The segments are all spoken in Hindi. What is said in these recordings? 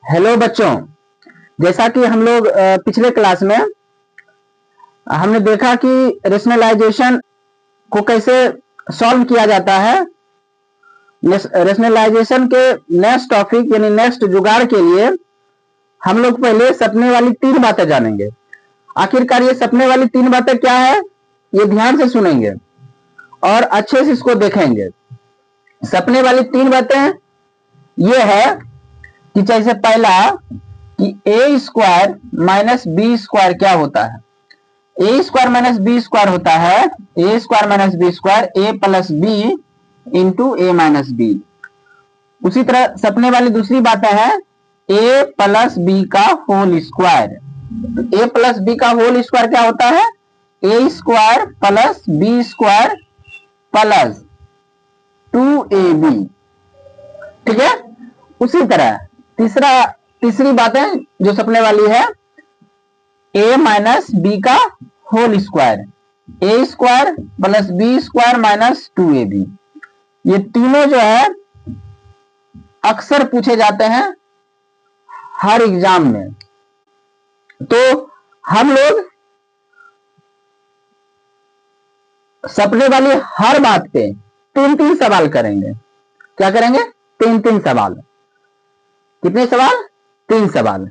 हेलो बच्चों, जैसा कि हम लोग पिछले क्लास में हमने देखा कि रेशनलाइजेशन को कैसे सॉल्व किया जाता है। रेशनलाइजेशन के नेक्स्ट टॉपिक यानी नेक्स्ट जुगाड़ के लिए हम लोग पहले सपने वाली 3 बातें जानेंगे। आखिरकार ये सपने वाली 3 बातें क्या है, ये ध्यान से सुनेंगे और अच्छे से इसको देखेंगे। सपने वाली 3 बातें ये है कि जैसे पहला कि A square minus B square क्या होता है। A square minus B square होता है A square minus B square A plus B into A minus B. उसी तरह सपने वाली दूसरी बात है ए प्लस बी का whole square. A plus B का होल स्क्वायर क्या होता है, A square plus B square plus 2ab। ठीक है। उसी तरह तीसरी बात है जो सपने वाली है a माइनस बी का whole square, A square plus B square minus 2ab। ये तीनों जो है अक्सर पूछे जाते हैं हर एग्जाम में। तो हम लोग सपने वाली हर बात पे 3-3 सवाल करेंगे। क्या करेंगे? 3-3 सवाल। कितने सवाल? 3 सवाल।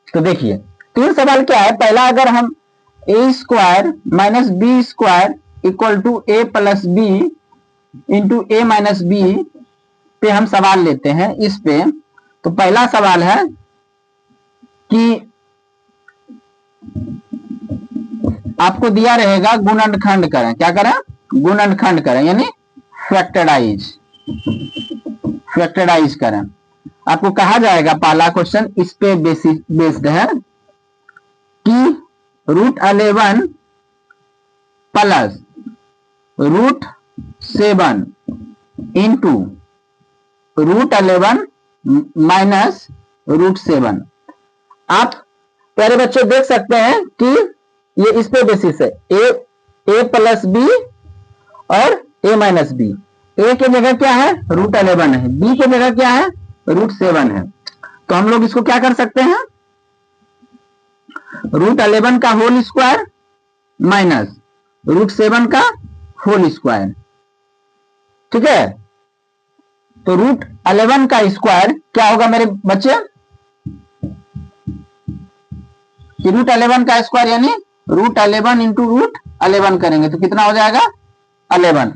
तो देखिए 3 सवाल क्या है। पहला, अगर हम A square minus B square equal to A plus B into A minus B पे हम सवाल लेते हैं इस पे, तो पहला सवाल है कि आपको दिया रहेगा गुणनखंड करें। क्या करें? गुणनखंड करें यानी फैक्टराइज करें। आपको कहा जाएगा पहला क्वेश्चन इस पे बेस्ड है कि √11 प्लस √7 इंटू √11 माइनस √7। आप प्यारे बच्चों देख सकते हैं कि ये इस पे बेसिस है ए प्लस बी और ए माइनस बी। ए की जगह क्या है? √11 है, बी की जगह क्या है? √7 है। तो हम लोग इसको क्या कर सकते हैं, √11 का होल स्क्वायर माइनस √7 का होल स्क्वायर। ठीक है। तो √11 का स्क्वायर क्या होगा मेरे बच्चे? √11 का स्क्वायर यानी √11 इंटू √11 करेंगे तो कितना हो जाएगा? 11।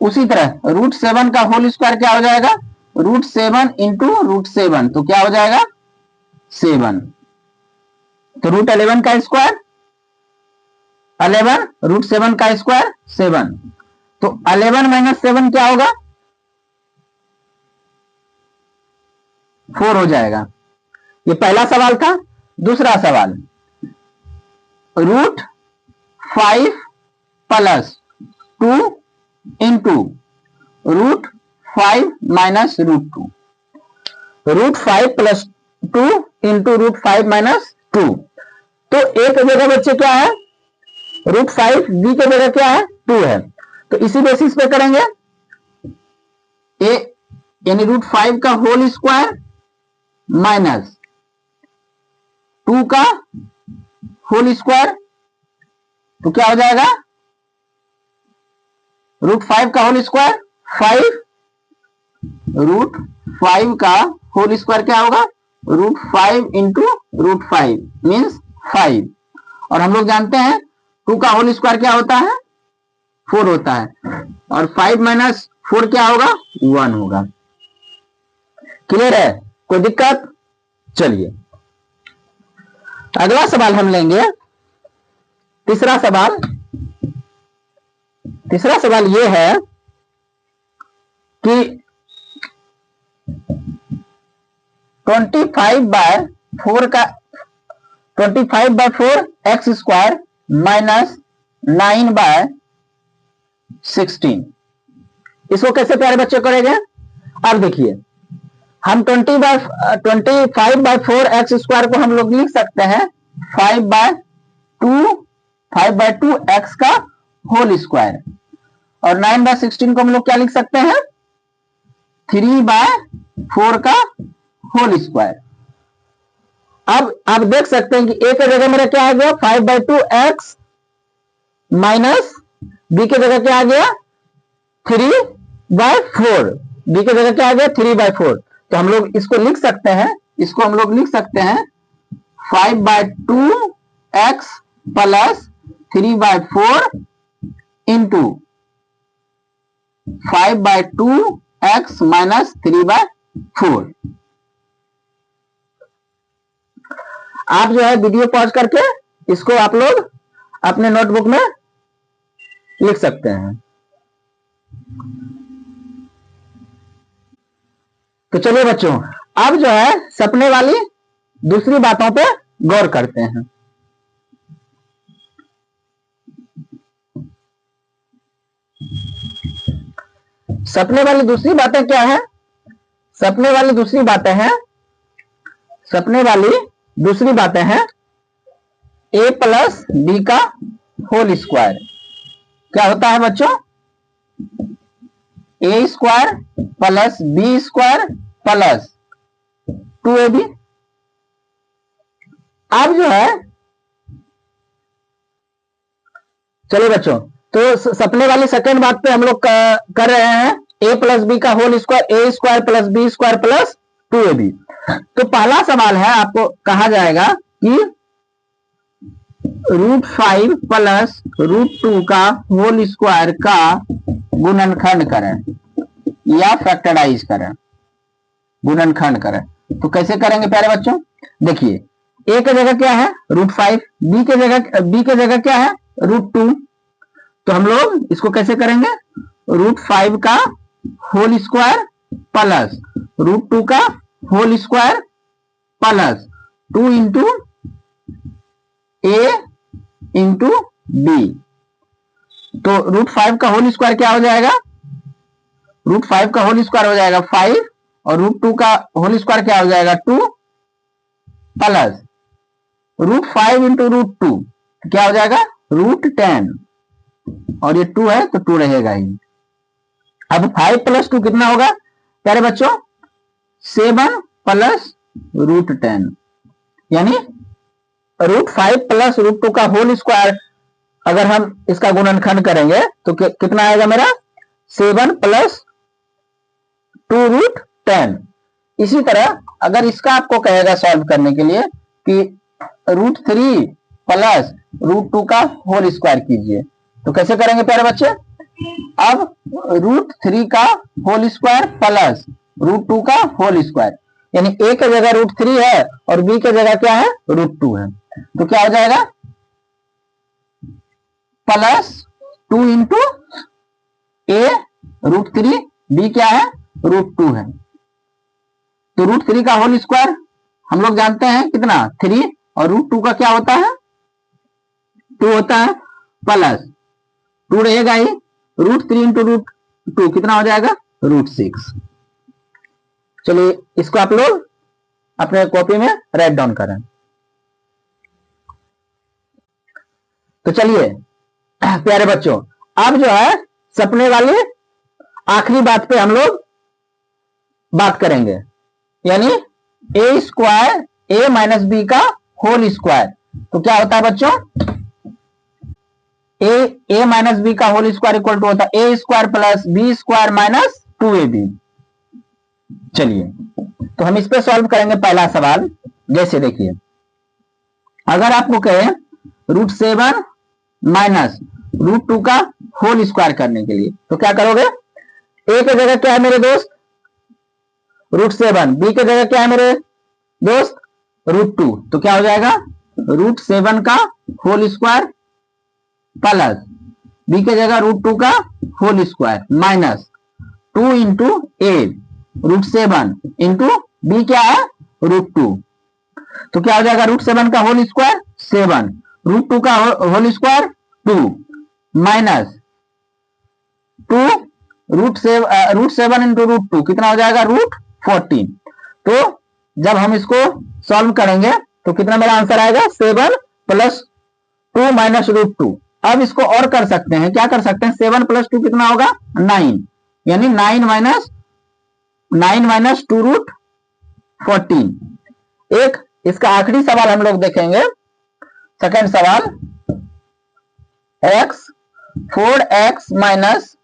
उसी तरह √7 का होल स्क्वायर क्या हो जाएगा? √7 इंटू √7 तो क्या हो जाएगा? 7। तो √11 का स्क्वायर 11, √7 का स्क्वायर 7। तो 11 माइनस 7 क्या होगा? 4 हो जाएगा। ये पहला सवाल था। दूसरा सवाल, √5 plus 2 into √5 minus √2। √5 plus 2 into √5 minus 2। तो ए की जगह बच्चे क्या है? √5, बी की जगह क्या है? 2 है। तो इसी बेसिस पे करेंगे ए यानी √5 का होल स्क्वायर माइनस 2 का होल स्क्वायर तो क्या हो जाएगा? √5 का होल स्क्वायर 5, √5 का होल स्क्वायर क्या होगा? √5 इंटू √5 मीन्स 5। और हम लोग जानते हैं 2 का होल स्क्वायर क्या होता है? 4 होता है। और 5 माइनस 4 क्या होगा? 1 होगा। क्लियर है? कोई दिक्कत? चलिए अगला सवाल हम लेंगे। तीसरा सवाल यह है कि 25/4 एक्स स्क्वायर माइनस 9/16 इसको कैसे प्यारे बच्चे करेंगे? अब देखिए हम 25/4 एक्स स्क्वायर को हम लोग लिख सकते हैं 5/2 एक्स का होल स्क्वायर, और 9/16 को हम लोग क्या लिख सकते हैं? 3/4 का होल स्क्वायर। अब आप देख सकते हैं कि ए की जगह मेरा क्या आ गया 5/2 एक्स माइनस बी की जगह क्या आ गया 3/4। बी की जगह क्या आ गया 3/4। तो हम लोग इसको लिख सकते हैं, इसको हम लोग लिख सकते हैं 5/2 x plus 3/4 into 5/2 x minus 3/4। आप जो है वीडियो पॉज करके इसको आप लोग अपने नोटबुक में लिख सकते हैं। तो चलिए बच्चों, अब जो है सपने वाली दूसरी बातों पे गौर करते हैं। सपने वाली दूसरी बातें क्या है? सपने वाली दूसरी बातें हैं, सपने वाली दूसरी बातें हैं a प्लस बी का होल स्क्वायर। क्या होता है बच्चों? a square plus B square plus 2ab। अब जो है चलिए बच्चों, तो सपने वाली सेकंड बात पे हम लोग कर रहे हैं a प्लस बी का whole square, a square plus B square plus 2ab। तो पहला सवाल है, आपको कहा जाएगा कि √5 प्लस √2 का होल स्क्वायर का गुणनखंड करें या फैक्टराइज करें, गुणनखंड करें। तो कैसे करेंगे प्यारे बच्चों? देखिए, a की जगह क्या है √5, b की जगह क्या है √2। तो हम लोग इसको कैसे करेंगे √5 का होल स्क्वायर प्लस √2 का whole square plus 2 into a into B. तो √5 का होल स्क्वायर क्या हो जाएगा? √5 का होल स्क्वायर हो जाएगा 5 और √2 का होल स्क्वायर क्या हो जाएगा 2 प्लस √5 इंटू √2 क्या हो जाएगा √10 और ये 2 है तो 2 रहेगा ही। अब 5 प्लस 2 कितना होगा प्यारे बच्चों? 7 प्लस √10, यानी √5 प्लस √2 का होल स्क्वायर अगर हम इसका गुणनखंड करेंगे तो कितना आएगा मेरा 7 प्लस 2√10। इसी तरह अगर इसका आपको कहेगा सॉल्व करने के लिए कि √3 प्लस √2 का होल स्क्वायर कीजिए, तो कैसे करेंगे प्यारे बच्चे? अब √3 का होल स्क्वायर प्लस √2 का होल स्क्वायर, यानी a की जगह √3 है और b की जगह क्या है √2 है। तो क्या हो जाएगा प्लस 2 इंटू a √3, b क्या है √2 है। तो √3 का होल स्क्वायर हम लोग जानते हैं कितना 3 और √2 का क्या होता है 2 होता है, प्लस 2 रहेगा ही, √3 इंटू √2 कितना हो जाएगा √6। चलिए इसको आप लोग अपने कॉपी में राइट डाउन करें। तो चलिए प्यारे बच्चों, अब जो है सपने वाली आखिरी बात पे हम लोग बात करेंगे, यानी a square a minus B का होल स्क्वायर। तो क्या होता है बच्चों? a माइनस बी का होल स्क्वायर इक्वल टू होता है a square plus B square minus 2ab। चलिए तो हम इस पे सॉल्व करेंगे पहला सवाल। जैसे देखिए, अगर आपको कहे √7 माइनस √2 का होल स्क्वायर करने के लिए, तो क्या करोगे? a की जगह क्या है मेरे दोस्त √7, b की जगह क्या है मेरे दोस्त √2। तो क्या हो जाएगा √7 का होल स्क्वायर प्लस b की जगह √2 का whole square minus 2 into a √7 into b क्या है √2। तो क्या हो जाएगा √7 का होल स्क्वायर 7, √2 का होल स्क्वायर 2 माइनस 2 √7 इंटू √2 कितना हो जाएगा √14। तो जब हम इसको सॉल्व करेंगे तो कितना मेरा आंसर आएगा 7 प्लस 2 माइनस √2। अब इसको और कर सकते हैं, क्या कर सकते हैं 7 प्लस 2 कितना होगा 9, यानी 9 माइनस 2 √2 14। एक इसका आखिरी सवाल हम लोग देखेंगे, सेकंड सवाल, x 4x माइनस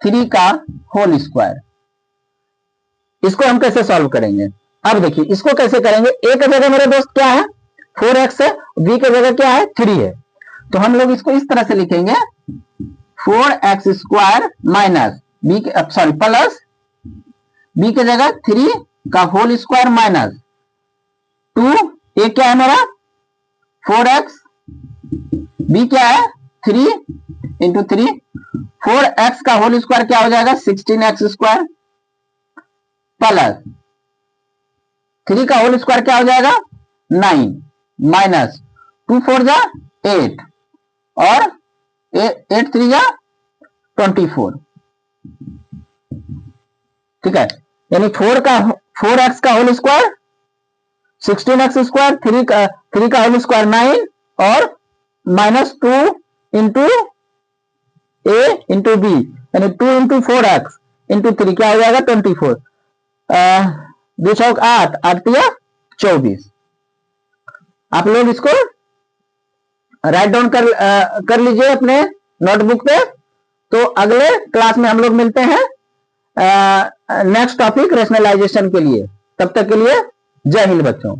3 का होल स्क्वायर, इसको हम कैसे सॉल्व करेंगे? अब देखिए इसको कैसे करेंगे, a की जगह मेरे दोस्त क्या है 4x है, b की जगह क्या है 3 है, तो हम लोग इसको इस तरह से लिखेंगे 4x square minus b sorry plus b की जगह 3 का होल स्क्वायर माइनस 2, a क्या है मेरा 4x, b क्या है 3 इंटू 3, 4x का होल स्क्वायर क्या हो जाएगा 16x स्क्वायर प्लस 3 का होल स्क्वायर क्या हो जाएगा 9 माइनस 2 4 जा 8 और 8 3 जा 24। ठीक है, यानी 4x का होल स्क्वायर 16x स्क्वायर, 3 का होल स्क्वायर 9 और minus 2 into a into b, यानी 2 इंटू 4x इंटू 3 क्या हो जाएगा 24, 2 चौक 8, 8 तिया 24। आप लोग इसको राइट डाउन कर लीजिए अपने नोटबुक पे। तो अगले क्लास में हम लोग मिलते हैं नेक्स्ट टॉपिक रेशनलाइजेशन के लिए। तब तक के लिए जय हिंद बच्चों।